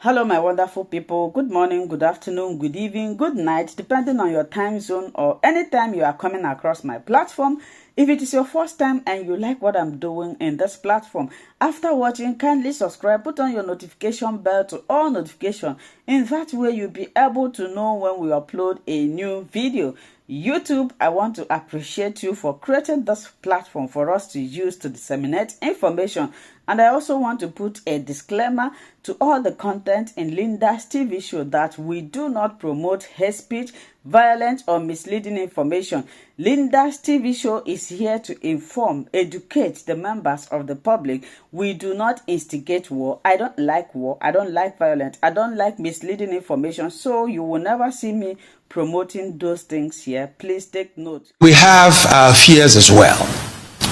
Hello, my wonderful people. Good morning, good afternoon, good evening, good night, depending on your time zone or anytime you are coming across my platform. If it is your first time and you like what I'm doing in this platform, after watching, kindly subscribe, put on your notification bell to all notifications. In that way, you'll be able to know when we upload a new video. YouTube, I want to appreciate you for creating this platform for us to use to disseminate information. And I also want to put a disclaimer to all the content in Linda's TV show that we do not promote hate speech, violent or misleading information. Linda's TV show is here to inform, educate the members of the public. We do not instigate war. I don't like war. I don't like violence. I don't like misleading information. So you will never see me promoting those things here. Please take note. We have our fears as well.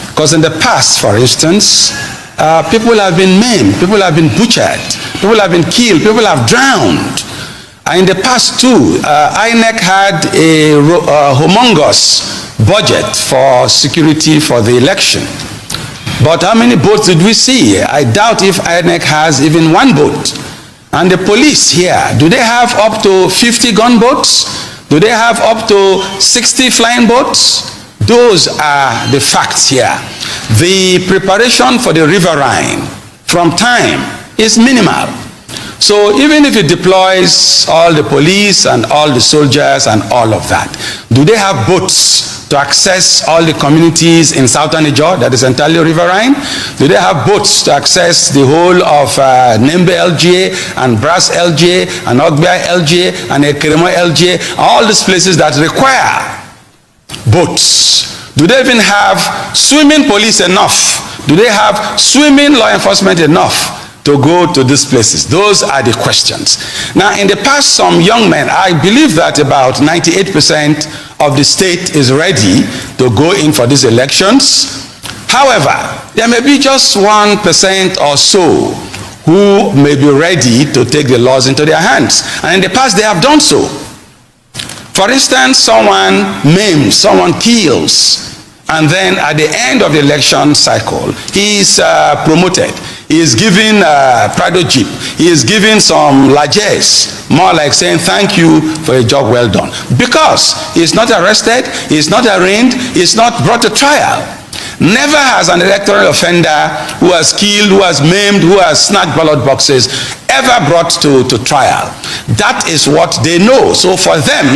Because in the past, for instance, people have been maimed, people have been butchered, people have been killed, people have drowned. In the past too, INEC had a humongous budget for security for the election. But how many boats did we see? I doubt if INEC has even one boat. And the police here, do they have up to 50 gunboats? Do they have up to 60 flying boats? Those are the facts here. The preparation for the riverine from time is minimal. So even if it deploys all the police and all the soldiers and all of that, do they have boats to access all the communities in southern Niger that is entirely riverine? Do they have boats to access the whole of Nembe LGA and Brass LGA and Ogbia LGA and Ekeremo LGA, all these places that require boats? Do they even have swimming police enough? Do they have swimming law enforcement enough to go to these places? Those are the questions. Now, in the past, some young men, I believe that about 98% of the state is ready to go in for these elections. However, there may be just 1% or so who may be ready to take the laws into their hands. And in the past, they have done so. For instance, someone maims, someone kills, and then at the end of the election cycle, he is promoted. He is given a Prado Jeep. He is given some largesse, more like saying thank you for a job well done. Because he is not arrested, he is not arraigned, he is not brought to trial. Never has an electoral offender who has killed, who has maimed, who has snatched ballot boxes ever brought to trial. That is what they know. So for them,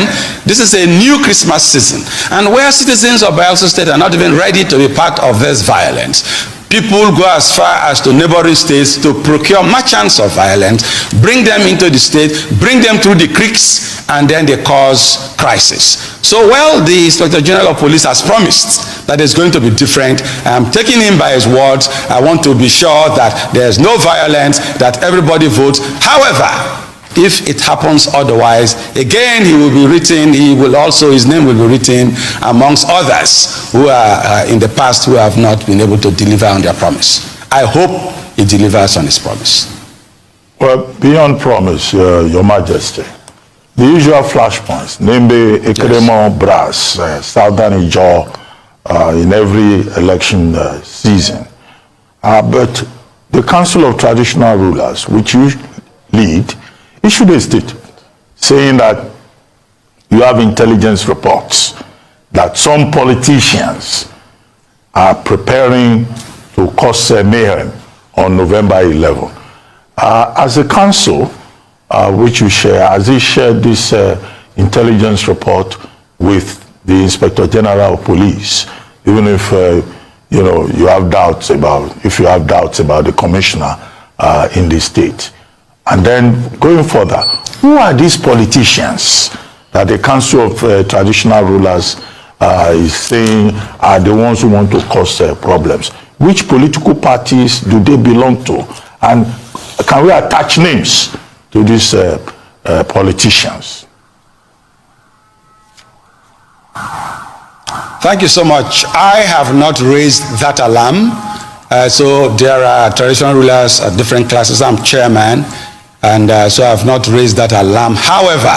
this is a new Christmas season. And where citizens of Bayelsa State are not even ready to be part of this violence, people go as far as to neighboring states to procure merchants of violence, bring them into the state, bring them through the creeks, and then they cause crisis. So, well, the Inspector General of Police has promised that it's going to be different. I'm taking him by his words. I want to be sure that there's no violence, that everybody votes. However, if it happens otherwise, again, he will be written, his name will be written amongst others who are in the past who have not been able to deliver on their promise. I hope he delivers on his promise. Well, beyond promise, Your Majesty, the usual flashpoints, namely Ekeremo, Brass, Southern Niger, in every election season. But the Council of Traditional Rulers, which you lead, issued a statement saying that you have intelligence reports that some politicians are preparing to cause mayhem on November 11. As a council, which you share, has he shared this intelligence report with the Inspector General of Police, even if you have doubts about the commissioner in the state? And then going further, who are these politicians that the Council of Traditional Rulers is saying are the ones who want to cause problems? Which political parties do they belong to? And can we attach names to these politicians? Thank you so much. I have not raised that alarm. So there are traditional rulers at different classes. I'm chairman. And so I have not raised that alarm. However,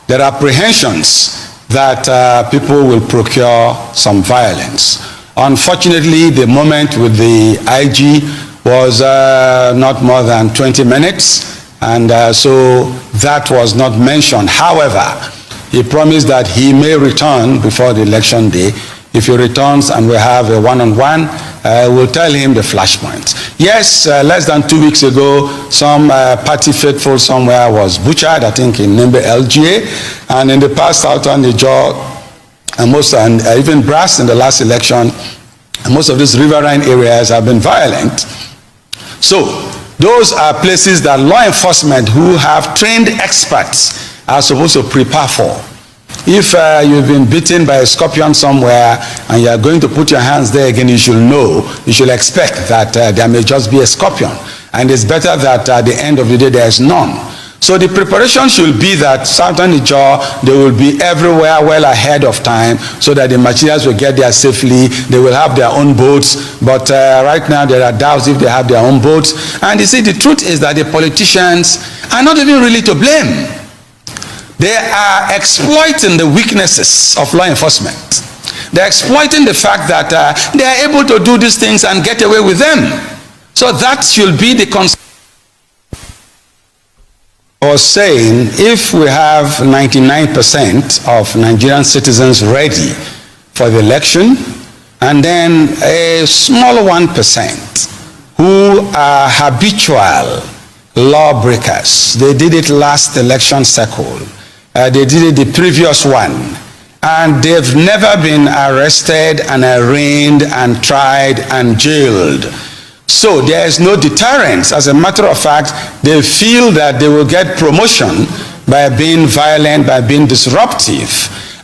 there are apprehensions that people will procure some violence. Unfortunately, the moment with the IG was not more than 20 minutes. And so that was not mentioned. However, he promised that he may return before the election day. If he returns and we have a one-on-one, we'll tell him the flashpoints. Yes, less than 2 weeks ago, some party faithful somewhere was butchered, I think in Nimbe LGA, and in the past, Southern Niger, and even Brass in the last election, and most of these riverine areas have been violent. So, those are places that law enforcement who have trained experts are supposed to prepare for. If you've been bitten by a scorpion somewhere and you are going to put your hands there again, you should know, you should expect that there may just be a scorpion. And it's better that at the end of the day there is none. So the preparation should be that Southern Niger, they will be everywhere well ahead of time so that the materials will get there safely. They will have their own boats. But right now there are doubts if they have their own boats. And you see, the truth is that the politicians are not even really to blame. They are exploiting the weaknesses of law enforcement. They're exploiting the fact that they are able to do these things and get away with them. So that should be the concern. I was saying, if we have 99% of Nigerian citizens ready for the election, and then a small 1% who are habitual lawbreakers, they did it last election cycle, they did it the previous one, and they've never been arrested and arraigned and tried and jailed. So there is no deterrence. As a matter of fact, they feel that they will get promotion by being violent, by being disruptive.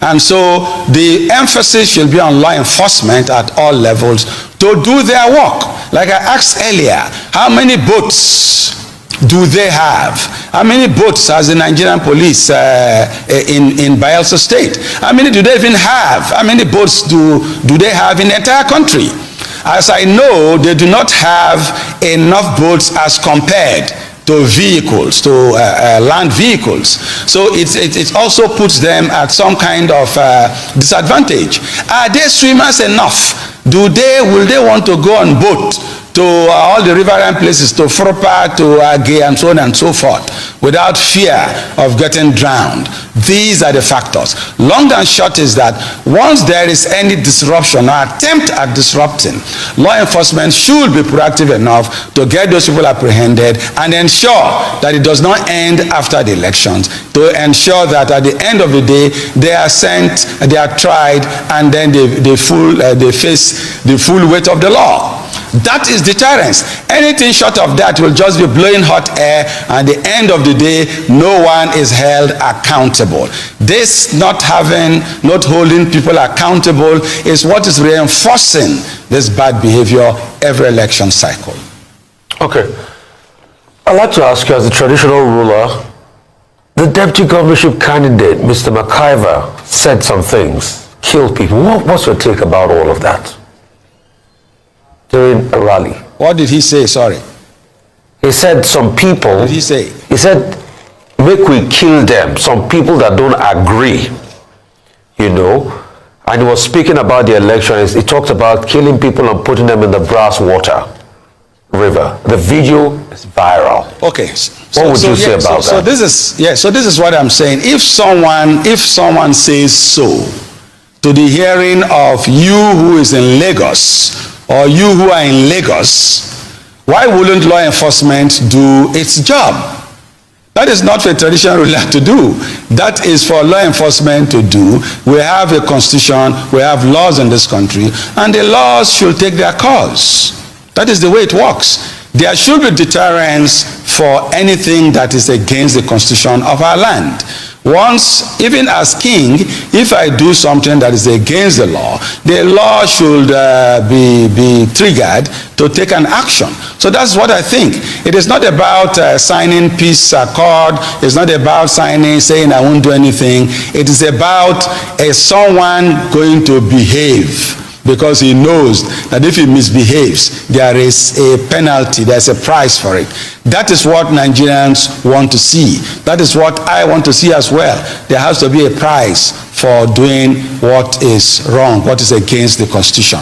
And so the emphasis should be on law enforcement at all levels to do their work. Like I asked earlier, how many boats do they have? How many boats has the Nigerian police in Bayelsa State? How many do they even have? How many boats do they have in the entire country? As I know, they do not have enough boats as compared to vehicles, to land vehicles. So it also puts them at some kind of disadvantage. Are they swimmers enough? Will they want to go on boat to all the riverine places, to Fropa, to Age, and so on and so forth, without fear of getting drowned? These are the factors. Long and short is that once there is any disruption or attempt at disrupting, law enforcement should be proactive enough to get those people apprehended and ensure that it does not end after the elections, to ensure that at the end of the day, they are sent, they are tried, and then they face the full weight of the law. That is deterrence. Anything short of that will just be blowing hot air, and at the end of the day, no one is held accountable. This not holding people accountable is what is reinforcing this bad behavior every election cycle. Okay. I'd like to ask you, as the traditional ruler, the deputy governorship candidate, Mr. McIver, said some things, killed people. What's your take about all of that? During a rally. What did he say? Sorry. He said some people. What did he say? He said, make we kill them. Some people that don't agree, you know. And he was speaking about the elections. He talked about killing people and putting them in the Brass Water River. The video is viral. Okay. What would you say about that? So this is what I'm saying. If someone says so to the hearing of you who is in Lagos, or you who are in Lagos, why wouldn't law enforcement do its job? That is not for a traditional ruler to do. That is for law enforcement to do. We have a constitution, we have laws in this country, and the laws should take their course. That is the way it works. There should be deterrence for anything that is against the constitution of our land. Once, even as king, if I do something that is against the law should be triggered to take an action. So that's what I think. It is not about signing peace accord. It's not about saying I won't do anything. It is about someone going to behave, because he knows that if he misbehaves, there is a penalty, there's a price for it. That is what Nigerians want to see. That is what I want to see as well. There has to be a price for doing what is wrong, what is against the Constitution.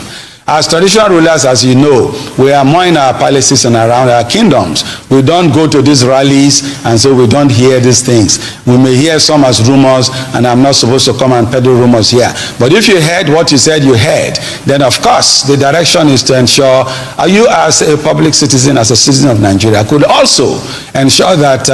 As traditional rulers, as you know, we are more in our palaces and around our kingdoms. We don't go to these rallies, and so we don't hear these things. We may hear some as rumors, and I'm not supposed to come and peddle rumors here. But if you heard what you said you heard, then of course the direction is to ensure you as a public citizen, as a citizen of Nigeria, could also ensure that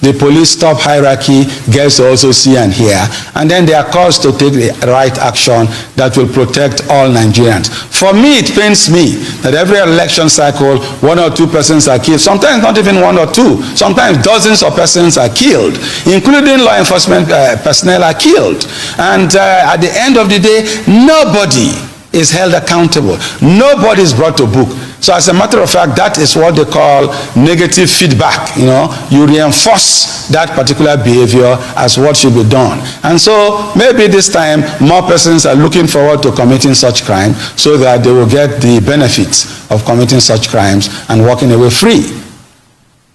the police top hierarchy gets to also see and hear, and then they are caused to take the right action that will protect all Nigerians. For me, it pains me that every election cycle, 1 or 2 persons are killed, sometimes not even 1 or 2, sometimes dozens of persons are killed, including law enforcement personnel are killed. And at the end of the day, nobody is held accountable. Nobody is brought to book. So as a matter of fact, that is what they call negative feedback. You reinforce that particular behavior as what should be done. And so maybe this time more persons are looking forward to committing such crime so that they will get the benefits of committing such crimes and walking away free.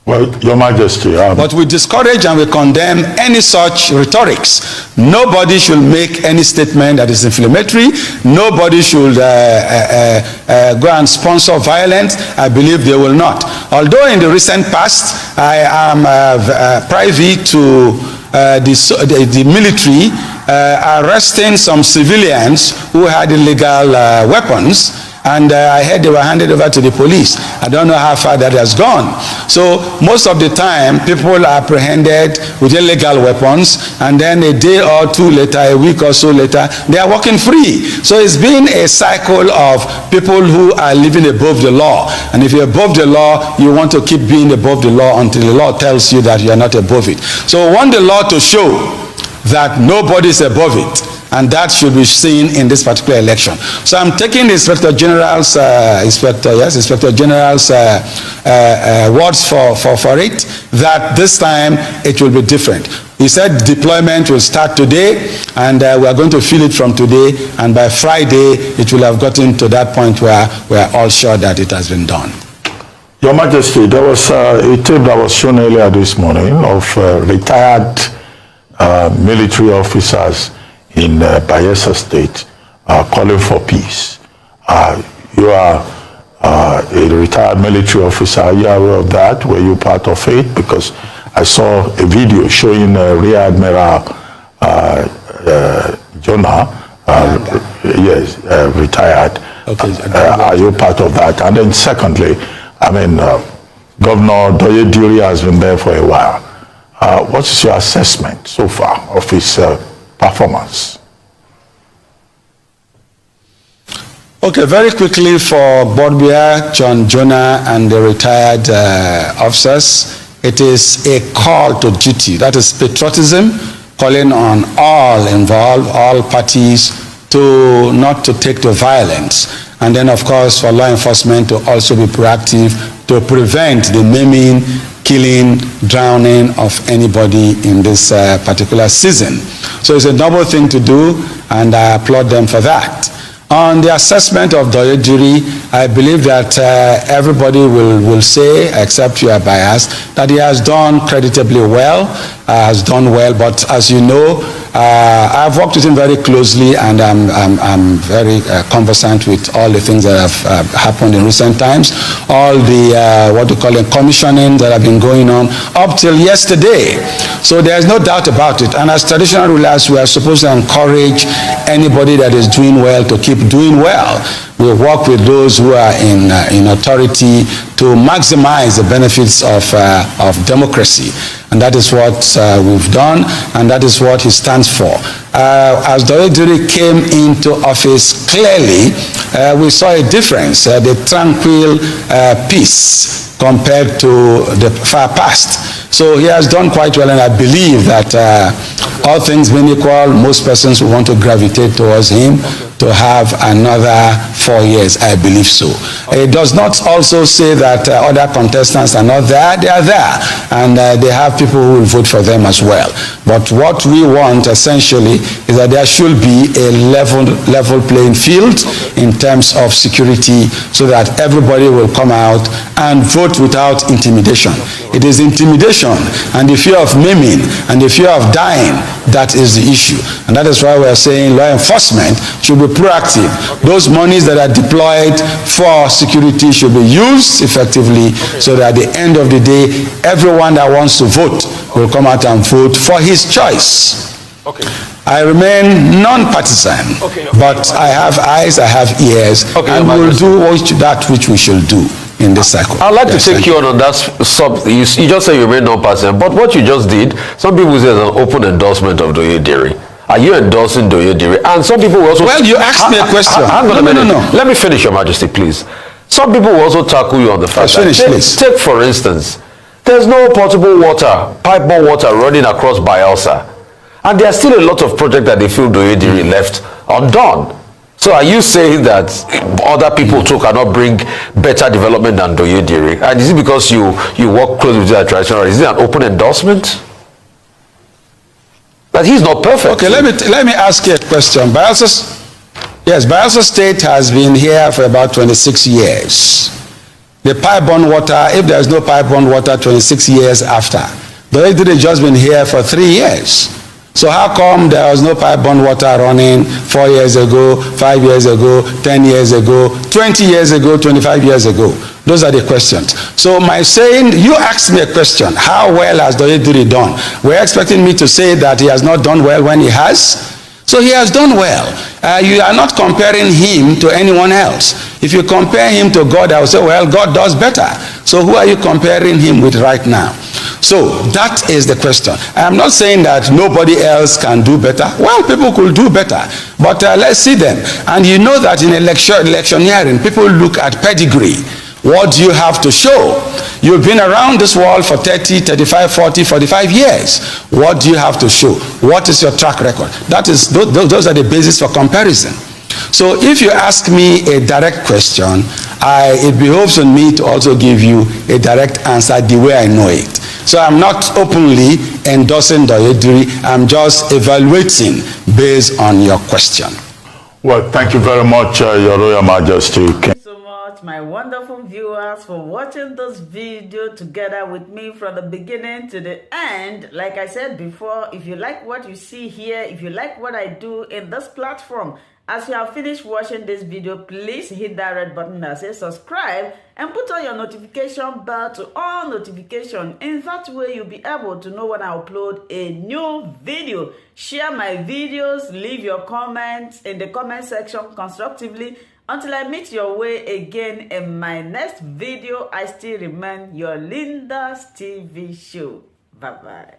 Well, Your Majesty. But we discourage and we condemn any such rhetorics. Nobody should make any statement that is inflammatory. Nobody should go and sponsor violence. I believe they will not. Although in the recent past, I am privy to the military arresting some civilians who had illegal weapons. And I heard they were handed over to the police. I don't know how far that has gone. So most of the time, people are apprehended with illegal weapons, and then a day or 2 later, a week or so later, they are walking free. So it's been a cycle of people who are living above the law. And if you're above the law, you want to keep being above the law until the law tells you that you are not above it. So we want the law to show that nobody is above it. And that should be seen in this particular election. So I'm taking the Inspector General's words for it, that this time it will be different. He said deployment will start today, and we are going to feel it from today, and by Friday it will have gotten to that point where we are all sure that it has been done. Your Majesty, there was a tape that was shown earlier this morning of retired military officers in Bayelsa State calling for peace. You are a retired military officer. Are you aware of that? Were you part of it? Because I saw a video showing Rear Admiral Jonah, yes, retired. Okay. Are you part of that? And then secondly, Governor W0RST has been there for a while. What is your assessment so far of his performance? Okay, very quickly for Bodbia, John Jonah, and the retired officers, it is a call to duty. That is patriotism, calling on all involved, all parties, to not to take to violence. And then, of course, for law enforcement to also be proactive to prevent the maiming, killing, drowning of anybody in this particular season. So it's a noble thing to do, and I applaud them for that. On the assessment of W0RST, I believe that everybody will say, except you are biased, that he has done creditably well, but as you know, I've worked with him very closely, and I'm very conversant with all the things that have happened in recent times, all the commissioning that have been going on up till yesterday. So there's no doubt about it. And as traditional rulers, we are supposed to encourage anybody that is doing well to keep doing well. We work with those who are in authority to maximize the benefits of democracy. And that is what we've done, and that is what he stands for. As W0RST came into office, clearly we saw a difference, the tranquil peace compared to the far past. So he has done quite well, and I believe that all things being equal, most persons will want to gravitate towards him to have another 4 years. I believe so. It does not also say that other contestants are not there. They are there, and they have people who will vote for them as well. But what we want essentially is that there should be a level playing field in terms of security, so that everybody will come out and vote without intimidation. It is intimidation and the fear of maiming and the fear of dying that is the issue. And that is why we are saying law enforcement should be be proactive. Those monies that are deployed for security should be used effectively so that at the end of the day, everyone that wants to vote will come out and vote for his choice. Okay. I remain non-partisan, but I have eyes, I have ears, and we'll do that which we should do in this cycle. I'd like to take you on that sub. You just say you remain non-partisan, but what you just did, some people say it's an open endorsement of W0RST. Are you endorsing W0RST? And some people will also... Well, you asked me a question. Hang on a minute. No. Let me finish, Your Majesty, please. Some people will also tackle you on the fact that... Take, for instance, there's no potable water, pipe-borne water running across Bayelsa. And there are still a lot of projects that they feel W0RST left undone. So are you saying that other people too cannot bring better development than W0RST? And is it because you work closely with that traditional? Is it an open endorsement? That he's not perfect. Okay, let me ask you a question. Bayelsa State has been here for about 26 years. The pipe-borne water, if there's no pipe-borne water 26 years after, W0RST just been here for 3 years. So how come there was no pipe-borne water running 4 years ago, 5 years ago, 10 years ago, 20 years ago, 25 years ago? Those are the questions. So my saying, you asked me a question, how well has W0RST done? We're expecting me to say that he has not done well when he has. So he has done well. You are not comparing him to anyone else. If you compare him to God, I will say, well, God does better. So who are you comparing him with right now? So that is the question. I'm not saying that nobody else can do better. Well, people could do better, but let's see them. And you know that in electioneering, people look at pedigree. What do you have to show? You've been around this world for 30, 35, 40, 45 years. What do you have to show? What is your track record? That is, those are the basis for comparison. So if you ask me a direct question, it behoves on me to also give you a direct answer the way I know it. So I'm not openly endorsing W0RST. I'm just evaluating based on your question. Well, thank you very much, Your Royal Majesty. Thank you so much, my wonderful viewers, for watching this video together with me from the beginning to the end. Like I said before, if you like what you see here, if you like what I do in this platform, as you have finished watching this video, please hit that red button that says subscribe and put on your notification bell to all notification. In that way, you'll be able to know when I upload a new video. Share my videos, leave your comments in the comment section constructively. Until I meet your way again in my next video, I still remain your Linda's TV show. Bye-bye.